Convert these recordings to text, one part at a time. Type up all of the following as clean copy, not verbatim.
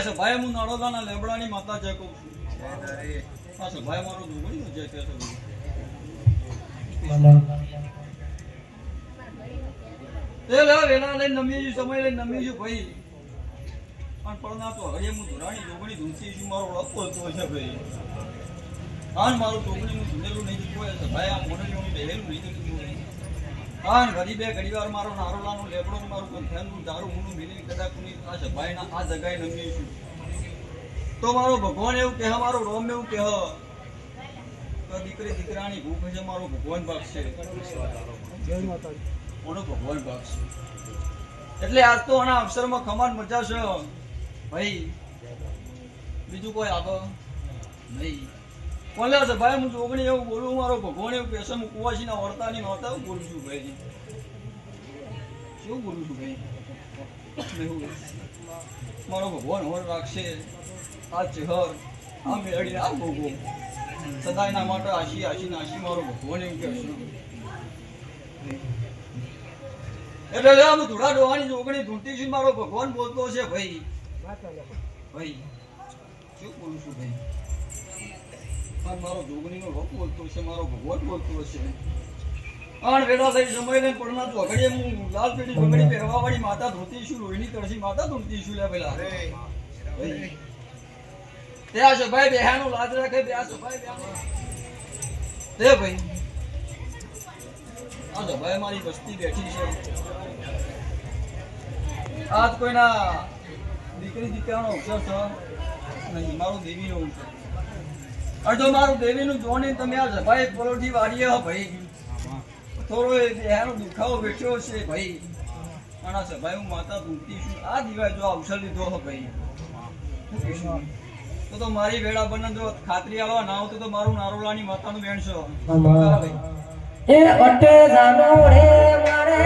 ભાઈ હું નાળોદાના લેબડાની માતા છે કહું છું. ભાઈ મારો દુબળી નો છે કે વેલા લઈને નમી સમય લઈને નમી ભાઈ પણ પડના તો હવે હું ધોરાણી દોગણી ધૂમતી છું મારો લપો હતો છે ભાઈ આન મારું દોગણી હું ધૂનેલું નહીં દીધું છે ભાઈ આ મોડેલ હું બેહેલું નહીં દીધું આન ઘડી વાર મારો નારોલાનો લેબડો મારું કંઠેલું દારૂ હું મિલી કદાચ આ છે ભાઈ ના આ જગાએ નમી છું તો મારો ભગવાન એવું કહે મારો રોમ એવું કહે દીકરી દીકરાની ભૂખ છે મારો ભગવાન ભાગ છે કોનો ભગવાન ભાગ છે એટલે આજ તો આના અવસરમાં ખમાન મજા છે ભાઈ બીજું કોઈ આવે નહીં કોણ છે ભાઈ હું જોગણી એવું બોલું મારો ભગવાન એવું કહેશે હું કુવાસીના વર્તાની નહોતા એવું બોલું છું ભાઈ શું બોલું છું ભાઈ મારો ભગવાન હોર રાખશે આ ચહેર આ મેળીને આ ભોગો સદાયના માટે આશી આશી નાશી મારો ભગવાન એવું કહેશે એટલે હું ધોળા ડોહાની જોગણી ધૂંટી છું મારો ભગવાન બોલતો છે ભાઈ ભાઈ શું બોલું છું ભાઈ મારો જોગણીનો રોક બોલતો છે મારો ભગવાન બોલતો છે આણ વેળા થઈ સમય લઈને પડના તો અઘડીએ હું લાલ પેટી બંગડી પહેરવા વાળી માતા ધોતી છું લોહીની તળસી માતા ધૂંટી છું લે પેલા ત્યાં છે ભાઈ બેહાનું લાજ રાખે બે છે ભાઈ તે ભાઈ આ તો ભાઈ મારી વસ્તી બેઠી છે આજ કોઈના દીકરી દીકરાનો અવસર છે નહીં મારું દેવીનો અવસર અડધો મારું દેવીનું જોણી તમે આ સભાઈ પરોઠી વાળીએ હો ભાઈ થોડો એનો દુખાવો વેઠ્યો છે ભાઈ આના સભાઈ હું માતા ધૂંટી છું આ દિવાય જો અવસર લીધો હો ભાઈ તો મારી વેળા બને જો ખાતરી આલવા ના આવતો તો મારું નારોલાની માતાનું વેણ છે એ અટે જાનો રે મારે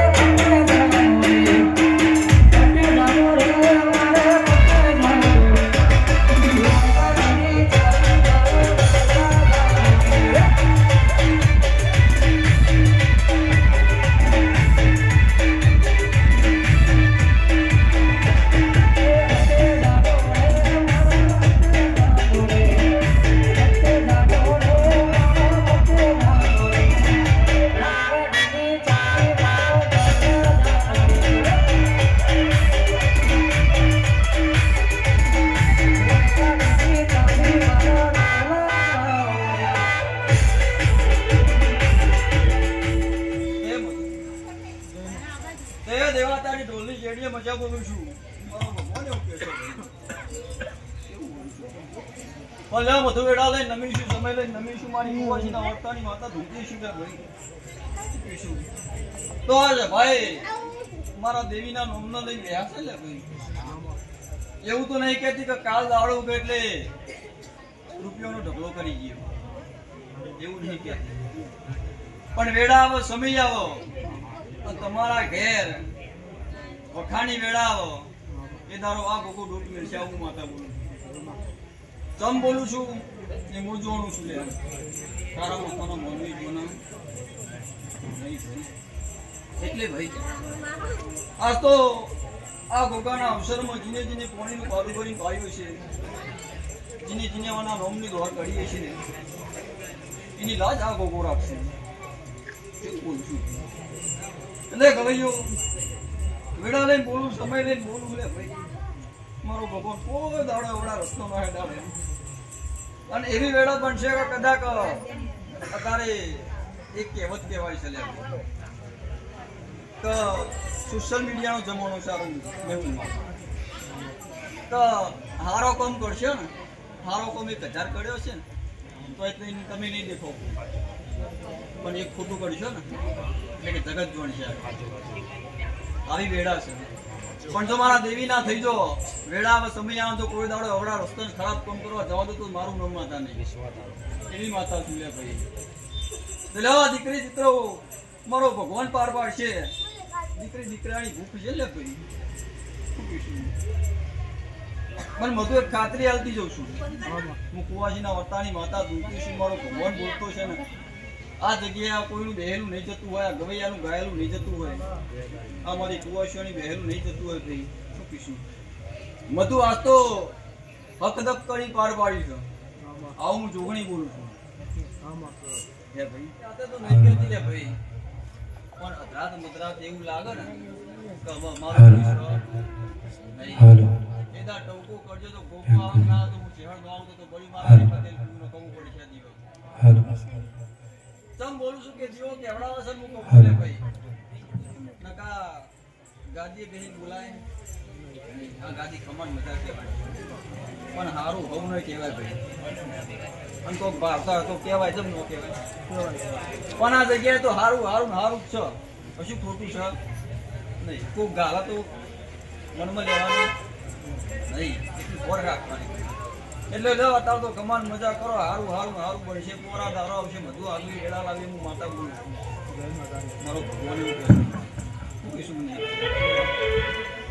મજા બોલું છું બધું વેડા લઈ નમીશું સમય લઈ નમીશું મારી કુવાસીના વર્તાની માતા ધૂંટીશું ભાઈ તો આજે ભાઈ મારા દેવીના નોમનો લઈ ગયા છે લે ભાઈ એવું તો નહીં કહેતી કે કાલ દાડો ઉગે એટલે રૂપિયાનો ઢગલો કરી ગયો એવું નહીં કહેતી પણ વેડા આવો સમય આવો તમારા ઘેર વખાણી વેળા આવો એ ધારો આ ભોગો ડોટ મેળશે આવું માતા બોલું ચમ બોલું છું એ હું જોણું છું લે તારા માતાનો મોનવી જોના એટલે ભાઈ આજ તો આ ગોગાના અવસરમાં જીને જીને પોણીનું બારું ભરીને પાયું છે જીને જીને આના રોમની દોર કરીએ છીએ એની લાજ આ ગોગો રાખશે એવું બોલું છું એટલે ગવાઈઓ વેડા લઈને બોલું સમય લઈને બોલું લે ભાઈ મારો ભગવાન કોઈ દાડો એવડા રસ્તો ના હેડાડે અને એવી વેળા પણ છે કે કદાચ અત્યારે એક કહેવત કહેવાય છે લે કે સોશિયલ મીડિયાનો જમાનો સારો મેહુલમાં તો હારો કામ કરશે ને હારો કામ 1000 કર્યો છે ને તો એટલે તમે નહીં દેખો પણ એક ખોટું કરશો ને એટલે કે જગત જોણ છે આવી વેડા છે પણ જો મારા દેવી ના થઈ જો વેડા સમય આવે તો કોઈ દાડો અવડા રસ્તો ખરાબ કામ કરવા જવા દો તો મારું નામ માતા નહીં એવી માતા છું ભાઈ દીકરી દીકરો મારો ભગવાન પાર પાડશે દીકરી દીકરાની ભૂખ છે લે ભાઈ શું કહીશું? પણ બધું એક ખાતરી હાલતી જઉં છું. હું કુવાજીના વતાની માતા દુખી છું, મારો ભગવાન બોલતો છે ને આ જગ્યાએ આ કોઈનું બેહેલું નહીં જતું હોય, આ ગવૈયાનું ગાયેલું નહીં જતું હોય, આ મારી કુવાસીઓની બેહેલું નહીં જતું હોય ભાઈ શું કહીશું? મધુ આજ તો હકદપ કરી પાર પાડી છે. આવું હું જોગણી બોલું છું. હે ભાઈ આ તો નહીં કહેતી લે ભાઈ, પણ અધરાત મધરાત એવું લાગે ને કે હવે મારો નહીં. એદા ટવકો કરજો તો ગોપો આવે ના તો હું શહેર નો આવતો તો બળી મારા પટેલ નું કહું પડશે દીવો. તમ બોલું છું કે જીવો કેવડા વસન હું કહું લે ભાઈ નકા ગાદી બેહીન બોલાય. આ ગાદી ખમણ મજા કહેવાય પણ હારું હોવું નહીં કહેવાય ભાઈ. અને કોક ભાવતા તો કહેવાય જમ ન કહેવાય પણ આ જગ્યાએ તો હારું હારું ને હારું જ છે, કશું ખોટું છે નહીં. કોક ગાલા તો મનમાં લેવાનું નહીં, એટલી ફોર રાખવાની. એટલે લો અત્યારે તો કમાન મજા કરો, હારું હારું હારું બનશે, પોરા દારો આવશે, બધું આવી વેળા લાવી હું માતા બોલું છું. મારો ભગવાન એવું કહે શું કહીશું નહીં.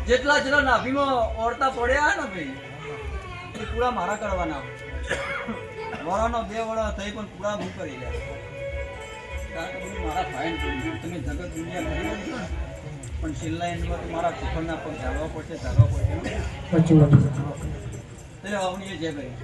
જેટલા જેટલા નાભીમાં ઓરતા પડ્યા ને ભાઈ એ પૂરા મારા કરવાના. વડાનો 2 વડા થઈ પણ પૂરા હું કરી જાય. કારણ કે બધું મારા ફાઇન કર્યું. તમે જગત દુનિયા કરી દીધું ને પણ છેલ્લા એન્ડમાં તો મારા કુખરના પગ ઝાડવા પડશે એટલે આવની એ જય ભાઈ.